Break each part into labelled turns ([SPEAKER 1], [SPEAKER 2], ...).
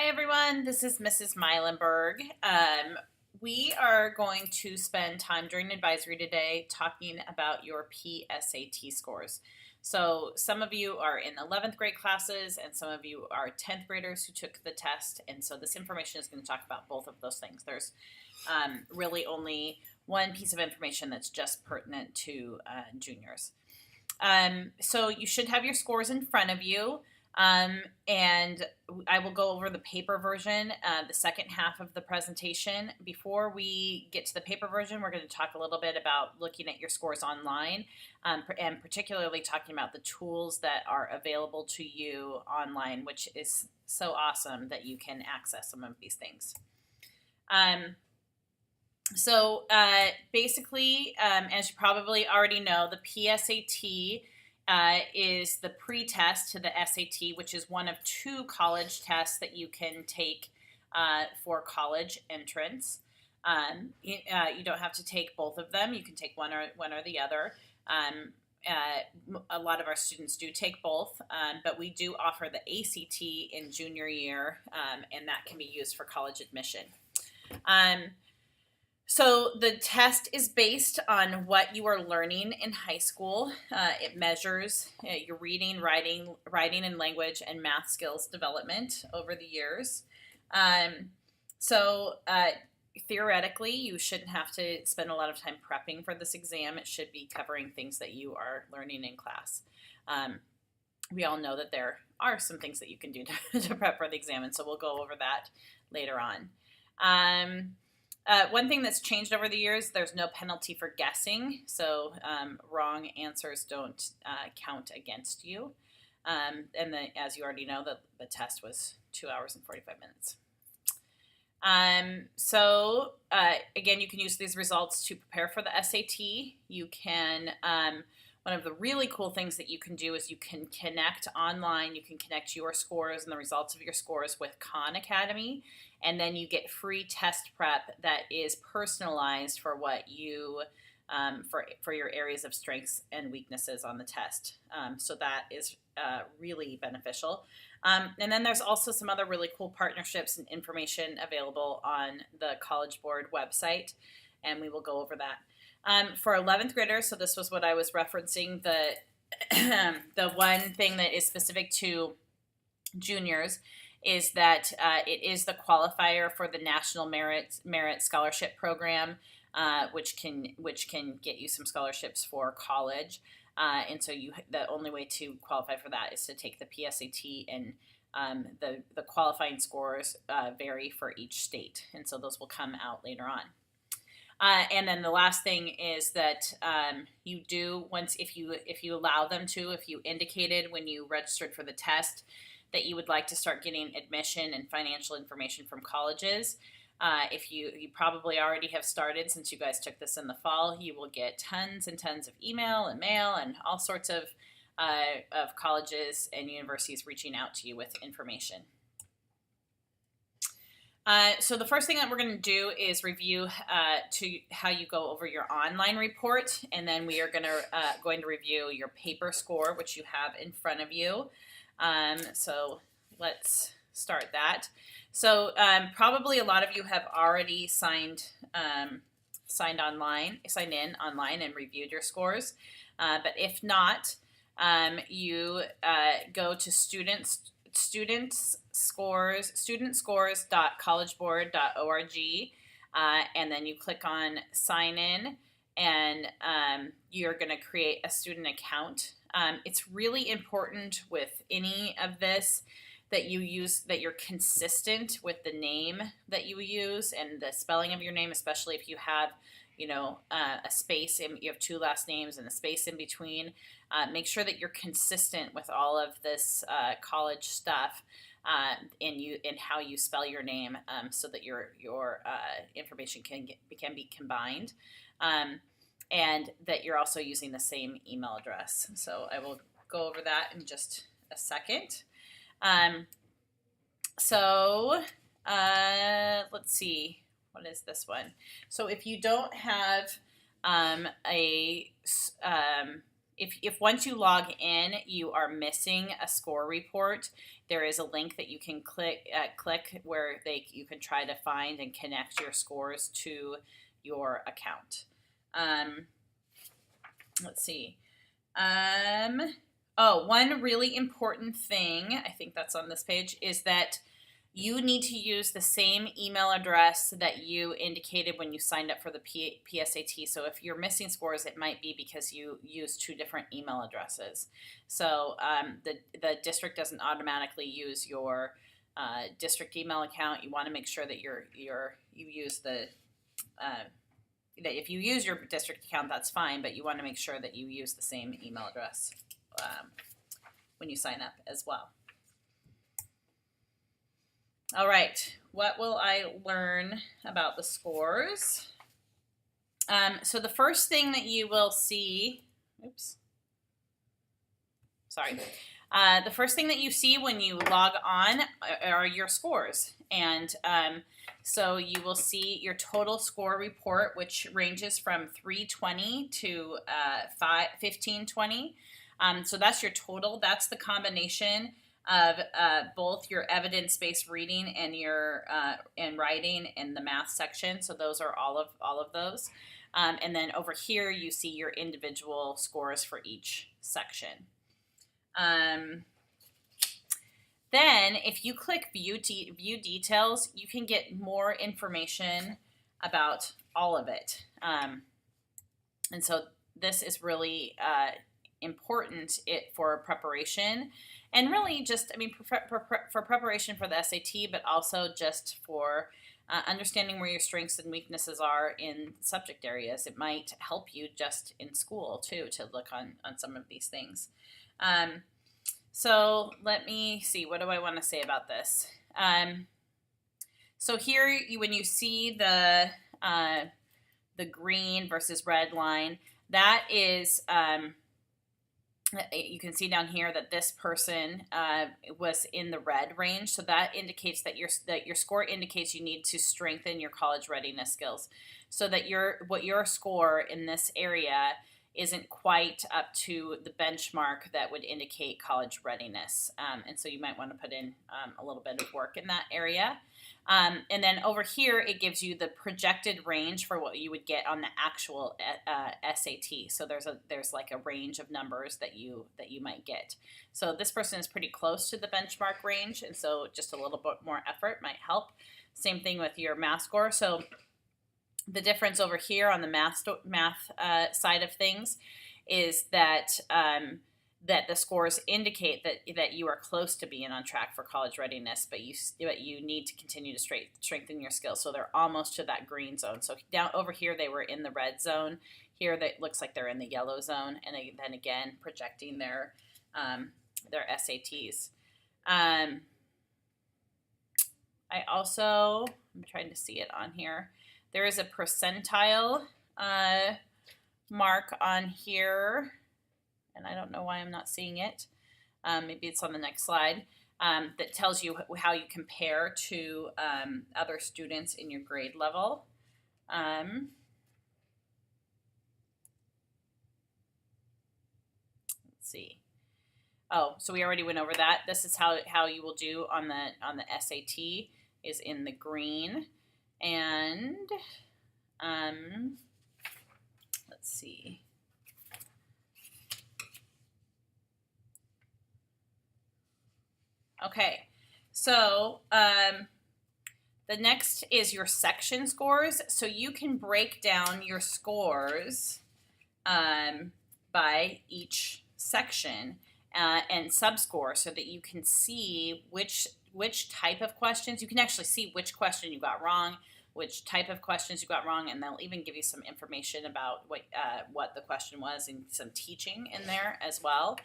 [SPEAKER 1] everyone, this is Mrs. Meilenberg. We are going to spend time during advisory today talking about your PSAT scores. So some of you are in 11th grade classes and some of you are 10th graders who took the test, and so this information is going to talk about both of those things. There's really only one piece of information that's just pertinent to juniors. So you should have your scores in front of you. And I will go over the paper version, the second half of the presentation. Before we get to the paper version, we're going to talk a little bit about looking at your scores online, and particularly talking about the tools that are available to you online, which is so awesome that you can access some of these things. Basically, as you probably already know, the PSAT is the pre-test to the SAT, which is one of two college tests that you can take for college entrance. You don't have to take both of them. You can take one or the other. A lot of our students do take both, but we do offer the ACT in junior year, and that can be used for college admission. So the test is based on what you are learning in high school. It measures your reading, writing, and language and math skills development over the years. Theoretically, you shouldn't have to spend a lot of time prepping for this exam. It should be covering things that you are learning in class. We all know that there are some things that you can do to prep for the exam, and so we'll go over that later on. One thing that's changed over the years, there's no penalty for guessing, so wrong answers don't count against you. As you already know, the test was 2 hours and 45 minutes. Again, you can use these results to prepare for the SAT. You can, one of the really cool things that you can do is you can connect online. You can connect your scores and the results of your scores with Khan Academy, and then you get free test prep that is personalized for what you, for your areas of strengths and weaknesses on the test. So that is really beneficial. And then there's also some other really cool partnerships and information available on the College Board website, and we will go over that. For 11th graders, so this was what I was referencing, the one thing that is specific to juniors is that it is the qualifier for the National Merit Scholarship Program, which can get you some scholarships for college. And so the only way to qualify for that is to take the PSAT, and the qualifying scores vary for each state, and so those will come out later on. And then the last thing is that you do, if you allow them to, if you indicated when you registered for the test that you would like to start getting admission and financial information from colleges. If you probably already have started, since you guys took this in the fall, you will get tons and tons of email and mail and all sorts of colleges and universities reaching out to you with information. So the first thing that we're going to do is review how you go over your online report, and then we are going to review your paper score, which you have in front of you. So let's start that. So probably a lot of you have already signed in online and reviewed your scores. But if not, you go to studentscores.collegeboard.org, and then you click on sign in, and you're going to create a student account. It's really important with any of this that you're consistent with the name that you use and the spelling of your name, especially if you have, a space in, you have two last names and a space in between. Make sure that you're consistent with all of this college stuff in how you spell your name, so that your information can be combined. And that you're also using the same email address. So I will go over that in just a second. Let's see, what is this one? So if you don't have if once you log in, you are missing a score report, there is a link that you can click where you can try to find and connect your scores to your account. Let's see. Oh, one really important thing, I think that's on this page, is that you need to use the same email address that you indicated when you signed up for the PSAT. So if you're missing scores, it might be because you used 2 different email addresses. So the district doesn't automatically use your district email account. You want to make sure that you use the that if you use your district account, that's fine, but you want to make sure that you use the same email address when you sign up as well. All right, what will I learn about the scores? So the first thing that you will see, the first thing that you see when you log on are your scores. And so you will see your total score report, which ranges from 320 to 1520. So that's your total. That's the combination of both your evidence-based reading and your and writing in the math section. So those are all of those. And then over here you see your individual scores for each section. Then if you click view details, you can get more information about all of it. And so this is really important for preparation, and really just, I mean, for preparation for the SAT, but also just for understanding where your strengths and weaknesses are in subject areas. It might help you just in school too to look on some of these things. So let me see, what do I want to say about this? So here, when you see the green versus red line, that is, you can see down here that this person was in the red range. So that indicates that your score indicates you need to strengthen your college readiness skills. So that your score in this area isn't quite up to the benchmark that would indicate college readiness. And so you might want to put in a little bit of work in that area. And then over here, it gives you the projected range for what you would get on the actual SAT. So there's like a range of numbers that you might get. So this person is pretty close to the benchmark range, and so just a little bit more effort might help. Same thing with your math score. So the difference over here on the math side of things is that that the scores indicate that you are close to being on track for college readiness, but you need to continue to strengthen your skills. So they're almost to that green zone. So down over here they were in the red zone. Here that looks like they're in the yellow zone, and then again projecting their SATs. I'm trying to see it on here. There is a percentile mark on here, and I don't know why I'm not seeing it. Maybe it's on the next slide, that tells you how you compare to other students in your grade level. Let's see. Oh, so we already went over that. This is how you will do on the SAT is in the green. And let's see. Okay, so the next is your section scores. So you can break down your scores by each section and subscore, so that you can see which type of questions. You can actually see which question you got wrong, which type of questions you got wrong, and they'll even give you some information about what the question was and some teaching in there as well.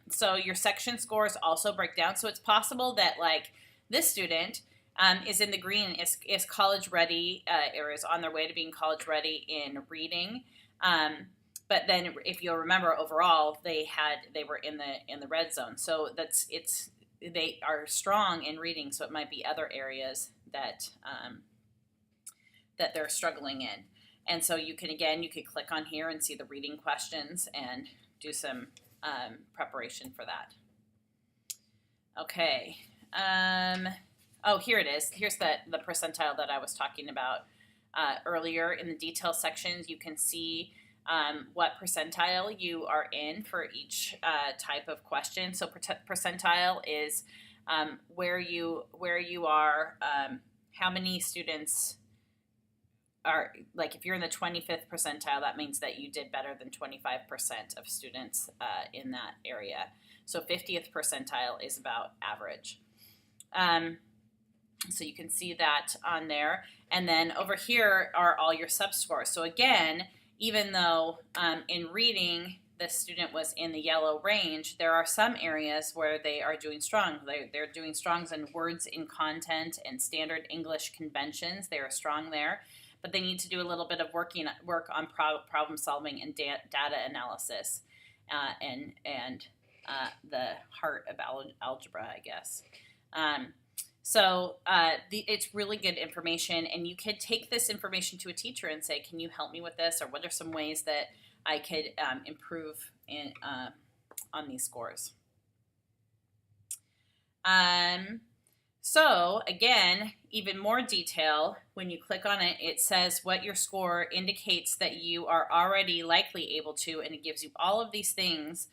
[SPEAKER 1] So your section scores also break down. So it's possible that like this student is in the green, is college ready, or is on their way to being college ready in reading. But then if you'll remember overall, they were in the red zone. So they are strong in reading. So it might be other areas that they're struggling in. And so you could click on here and see the reading questions and do some preparation for that. Okay. Oh, here it is. Here's the percentile that I was talking about earlier. In the detail sections, you can see what percentile you are in for each type of question. So percentile is where you are, how many students are, like if you're in the 25th percentile, that means that you did better than 25% of students in that area. So 50th percentile is about average. So you can see that on there. And then over here are all your subscores. So again, even though in reading the student was in the yellow range, there are some areas where they are doing strong. They're doing strongs in words in content and standard English conventions. They are strong there, but they need to do a little bit of work on problem solving and data analysis and the heart of algebra, I guess. So it's really good information, and you could take this information to a teacher and say, can you help me with this, or what are some ways that I could improve on these scores? So again, even more detail, when you click on it, it says what your score indicates that you are already likely able to, and it gives you all of these things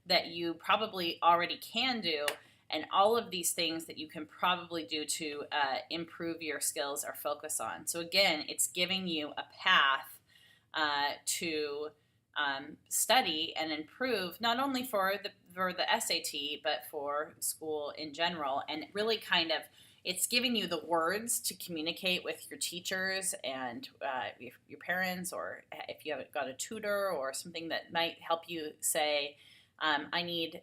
[SPEAKER 1] that you probably already can do, and all of these things that you can probably do to improve your skills or focus on. So again, it's giving you a path to study and improve, not only for the SAT, but for school in general. And really kind of, it's giving you the words to communicate with your teachers and your parents, or if you haven't got a tutor or something that might help you say, I need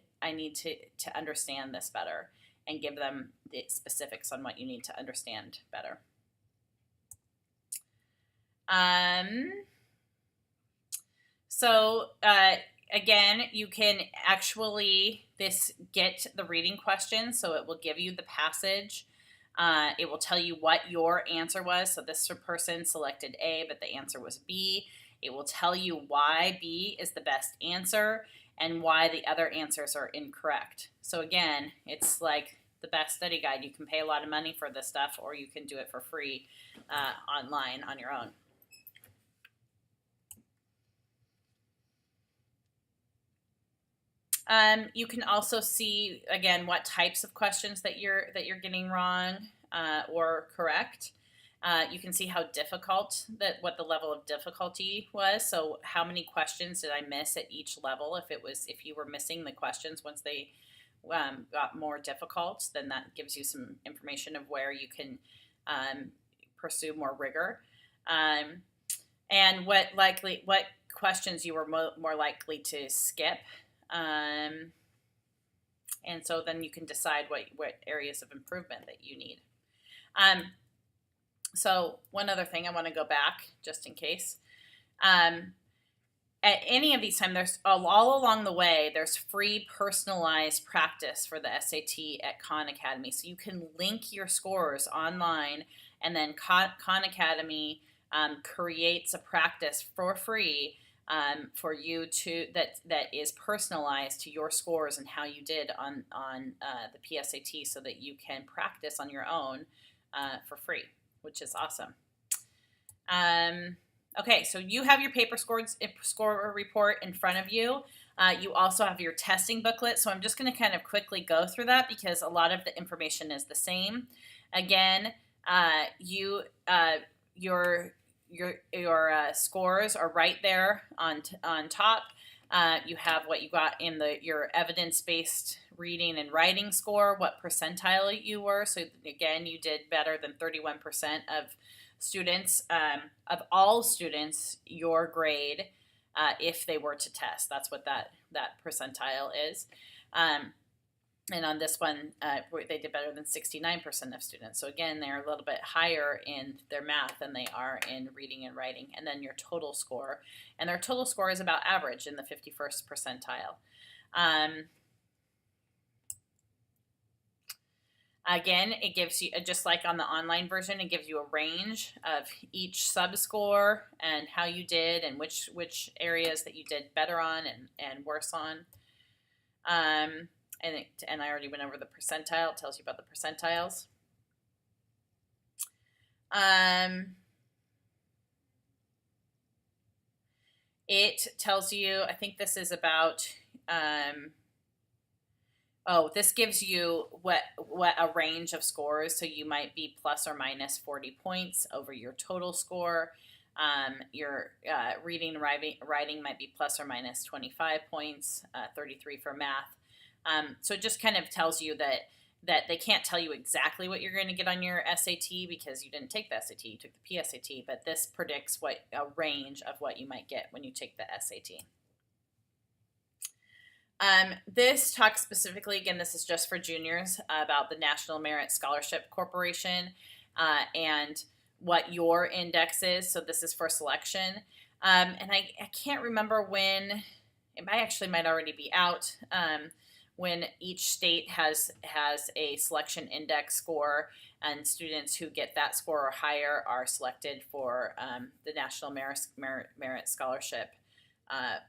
[SPEAKER 1] to understand this better, and give them the specifics on what you need to understand better. So again, you can actually get the reading question, so it will give you the passage. It will tell you what your answer was. So this person selected A, but the answer was B. It will tell you why B is the best answer and why the other answers are incorrect. So again, it's like the best study guide. You can pay a lot of money for this stuff, or you can do it for free online on your own. You can also see, again, what types of questions that you're getting wrong or correct. You can see how difficult, what the level of difficulty was. So how many questions did I miss at each level? If you were missing the questions once they got more difficult, then that gives you some information of where you can pursue more rigor. And what questions you were more likely to skip. And so then you can decide what areas of improvement that you need. So one other thing, I want to go back just in case. At any of these times, there's all along the way, there's free personalized practice for the SAT at Khan Academy. So you can link your scores online, and then Khan Academy creates a practice for free for you that is personalized to your scores and how you did on the PSAT, so that you can practice on your own for free, which is awesome. Okay, so you have your paper score report in front of you. You also have your testing booklet, so I'm just going to kind of quickly go through that because a lot of the information is the same. Again, your scores are right there on top. You have what you got in your evidence-based reading and writing score, what percentile you were. So again, you did better than 31% of students, of all students, your grade, if they were to test. That's what that percentile is. And on this one, they did better than 69% of students. So again, they're a little bit higher in their math than they are in reading and writing. And then your total score. And their total score is about average in the 51st percentile. Again, it gives you, just like on the online version, it gives you a range of each sub-score and how you did and which areas that you did better on and worse on. And I already went over the percentile. It tells you about the percentiles. It tells you, I think this is about, this gives you what a range of scores. So you might be plus or minus 40 points over your total score. Your reading and writing might be plus or minus 25 points, 33 for math. So it just kind of tells you that they can't tell you exactly what you're going to get on your SAT because you didn't take the SAT, you took the PSAT, but this predicts what a range of what you might get when you take the SAT. This talks specifically, again, this is just for juniors, about the National Merit Scholarship Corporation and what your index is. So this is for selection. And I can't remember when, might already be out, when each state has a selection index score, and students who get that score or higher are selected for the National Merit Scholarship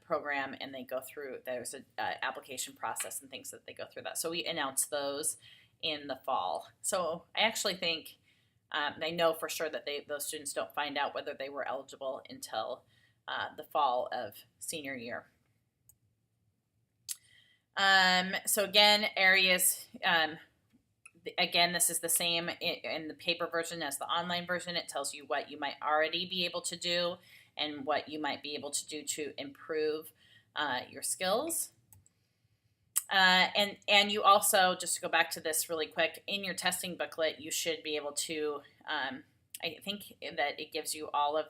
[SPEAKER 1] program, and they go through, there's an application process and things that they go through that. So we announce those in the fall. So I actually think, I know for sure that those students don't find out whether they were eligible until the fall of senior year. So again, areas, again, this is the same in the paper version as the online version. It tells you what you might already be able to do and what you might be able to do to improve your skills. And you also, just to go back to this really quick, in your testing booklet, you should be able to, I think that it gives you all of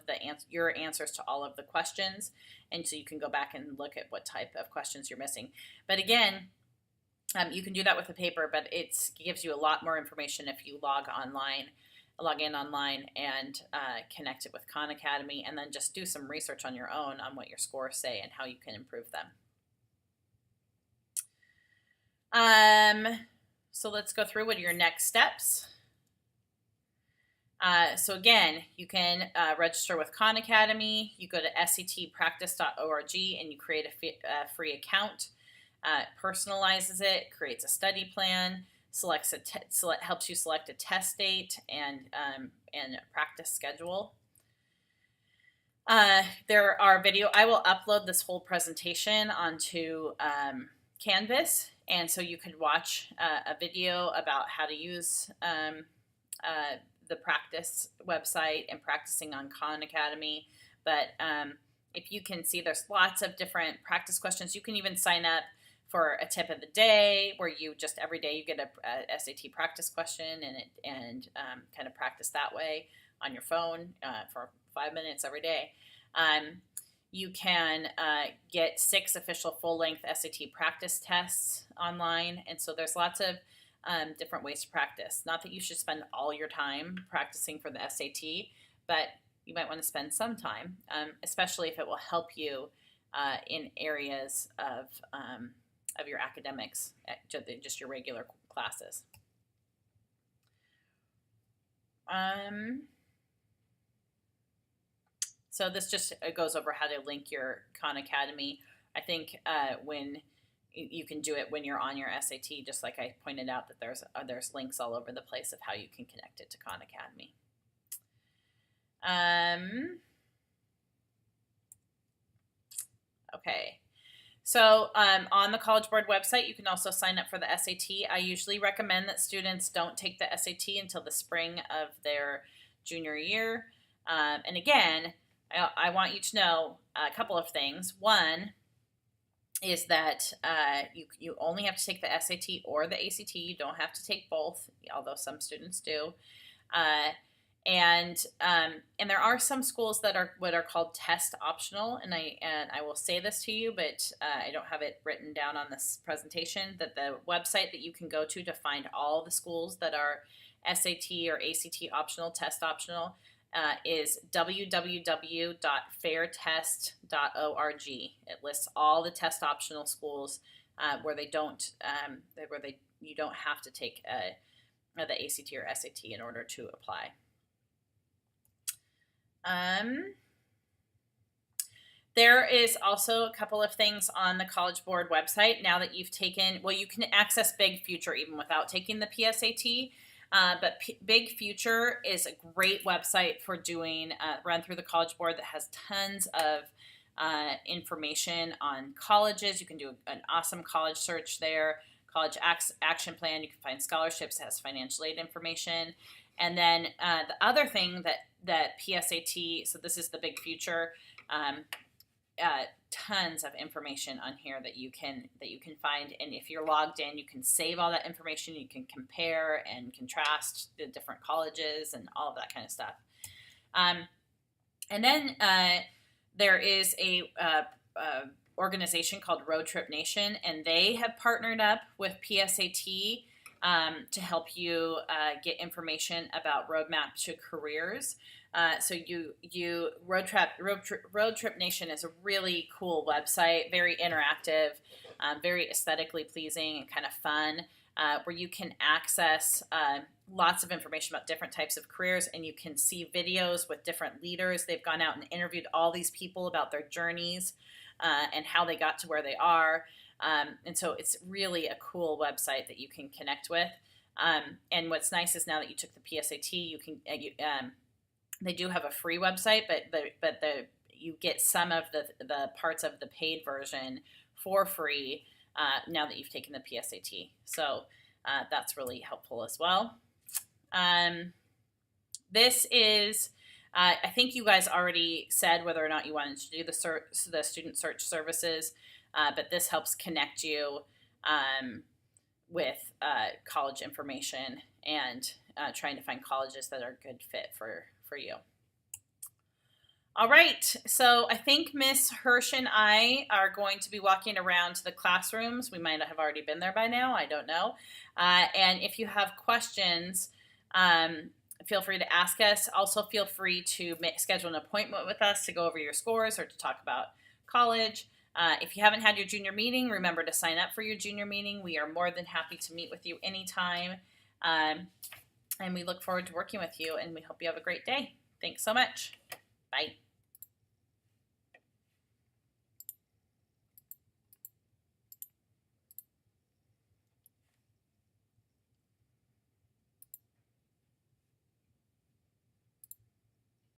[SPEAKER 1] your answers to all of the questions. And so you can go back and look at what type of questions you're missing. But again, you can do that with the paper, but it gives you a lot more information if you log in online and connect it with Khan Academy, and then just do some research on your own on what your scores say and how you can improve them. So let's go through what are your next steps. So again, you can register with Khan Academy. You go to sctpractice.org and you create a free account. Personalizes it, creates a study plan, helps you select a test date and a practice schedule. There are I will upload this whole presentation onto Canvas, and so you could watch a video about how to use the practice website and practicing on Khan Academy. But if you can see, there's lots of different practice questions. You can even sign up for a tip of the day, where you just every day you get a SAT practice question and kind of practice that way on your phone for 5 minutes every day. You can get 6 official full-length SAT practice tests online, and so there's lots of different ways to practice. Not that you should spend all your time practicing for the SAT, but you might want to spend some time, especially if it will help you in areas of your academics, just your regular classes. So this just goes over how to link your Khan Academy. I think when you can do it when you're on your SAT, just like I pointed out that there's links all over the place of how you can connect it to Khan Academy. Okay. So on the College Board website, you can also sign up for the SAT. I usually recommend that students don't take the SAT until the spring of their junior year. And again, I want you to know a couple of things. One is that you only have to take the SAT or the ACT. You don't have to take both, although some students do. And there are some schools that are what are called test optional, and I will say this to you, but I don't have it written down on this presentation, that the website that you can go to find all the schools that are SAT or ACT optional, test optional, is www.fairtest.org. It lists all the test optional schools where you don't have to take the ACT or SAT in order to apply. There is also a couple of things on the College Board website now that you've taken, well, you can access Big Future even without taking the PSAT, but Big Future is a great website for doing run through the College Board that has tons of information on colleges. You can do an awesome college search there, college action plan. You can find scholarships, it has financial aid information. And then the other thing that PSAT, so this is the Big Future, tons of information on here that you can find, and if you're logged in, you can save all that information. You can compare and contrast the different colleges and all of that kind of stuff. And then there is a organization called Road Trip Nation, and they have partnered up with PSAT to help you get information about Roadmap to Careers. So Road Trip Nation is a really cool website, very interactive, very aesthetically pleasing and kind of fun, where you can access lots of information about different types of careers, and you can see videos with different leaders. They've gone out and interviewed all these people about their journeys and how they got to where they are. And so it's really a cool website that you can connect with. And what's nice is now that you took the PSAT, you can they do have a free website, but you get some of the parts of the paid version for free now that you've taken the PSAT. So that's really helpful as well. This is, I think you guys already said whether or not you wanted to do the student search services, but this helps connect you with college information and trying to find colleges that are a good fit for you. All right, so I think Miss Hirsch and I are going to be walking around to the classrooms. We might have already been there by now, I don't know. And if you have questions, feel free to ask us. Also feel free to schedule an appointment with us to go over your scores or to talk about college. If you haven't had your junior meeting, remember to sign up for your junior meeting. We are more than happy to meet with you anytime. And we look forward to working with you, and we hope you have a great day. Thanks so much. Bye.